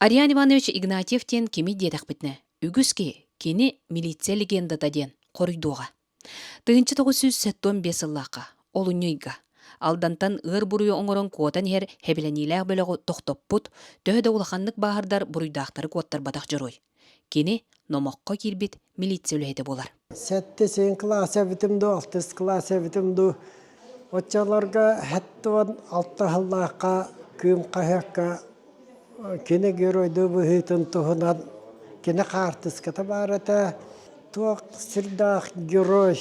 Ариан Иванович Игнатьевтен кеми дедақ бітні. Үгізке кені милиция легендата ден қорыйдуға. Тыгынчы 985 ыллаққа, олуnyйга. Алдантан ыр буруй оңорон куотан хер хебелениләг бөлөгө тоқтоппут, төһөдө улаханнык баһардар буруйдақтары куоттар батақ жорой. Кені номоққа кирбит милиция үлэхеті болар. Сәтті сен класса бітімді, 6 класса бітімді. Отчаларға хәттуан 6 ыллаққа, күм қаяққа, кені геройды бұхытын тұхынан, кені қартыската барата, туақ сірдақ герой,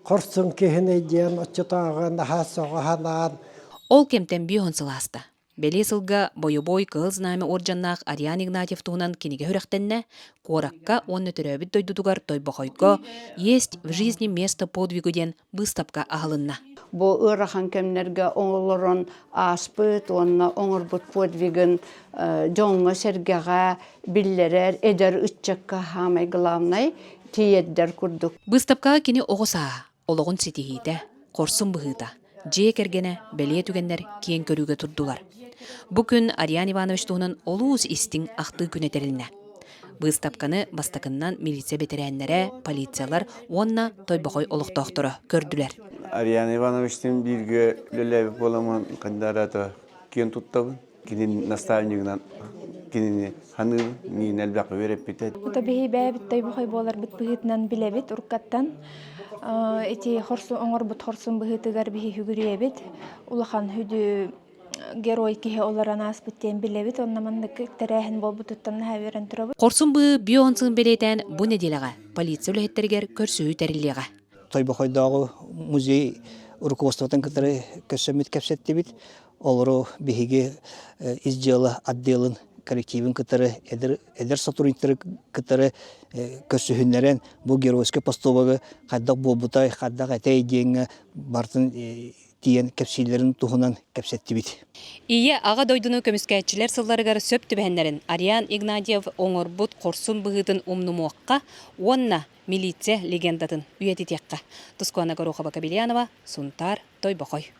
қорсын кехіне ден, отчатағын, хасоғанан. Ол кемтен бүйон сыласта. Беле сылга бойобой кыл знамя оржаннақ Ариан Игнатьев туынан кенеге хүрәқтенне, қораққа онны түрәбіт дойдудугар тойбақойко, есть в жизни место подвигу ден быстапка ағылынна. Бу ырахан кемнерге оңолорон аспыт, онна оңорбут подвигін жоңға сергеға биллерер, эдер үтчекка хамай главнай тиеддер күрдік. Быстапка кені оғыса, олығын сетихейді, қорсын бұғыта. Жие кергене беле түгеннер киен көрүүгө турдулар. Бу күн Ариан Иванович туунун олуус истиң акты күн этерилине. Быстапканы бастакыннан милиция бетерәннәре, полициялар онна тойбакой олуктоохторо көрдүлөр. Ариан Ивановичтин бирге лөлөбү боламын кандарата киен туттабын. Кинин наставнигинан кинини ханы мин элбак берип битет. Ута бихи бәбит тойбакой болар бит быгытнан билебит уркаттан. Эти хорсун оңорбут хорсун быгытыгар бихи хүгүребит. Улахан хүдү герой кихе оларана аспыттен билебит. Оннамандык терәһин болбутуттан хәверен турабыт. Корсун бы бионсын белетен бу неделага полиция үлеттергер көрсөй терилега. Тойбакойдагы музей руководствотан кытары көсөмүт кепсеттибит. Олору бихиге издела отделын коллективин кытары эдер сотрудниктары кытары көсөһүннәрен бу геройский постовага кадак болбутай кадак әтәй деңе бартын тиен кепсилерин тухунан кепсеттибит. Ие ага дойдуну көмүскәчилер сылларыгар сөп түбәһеннәрен Ариан Игнатьев оңорбут корсун быгытын умнумуакка, онна милиция легендатын үйетитекка. Тускуана Горохова Кабельянова, Сунтар, Тойбакой.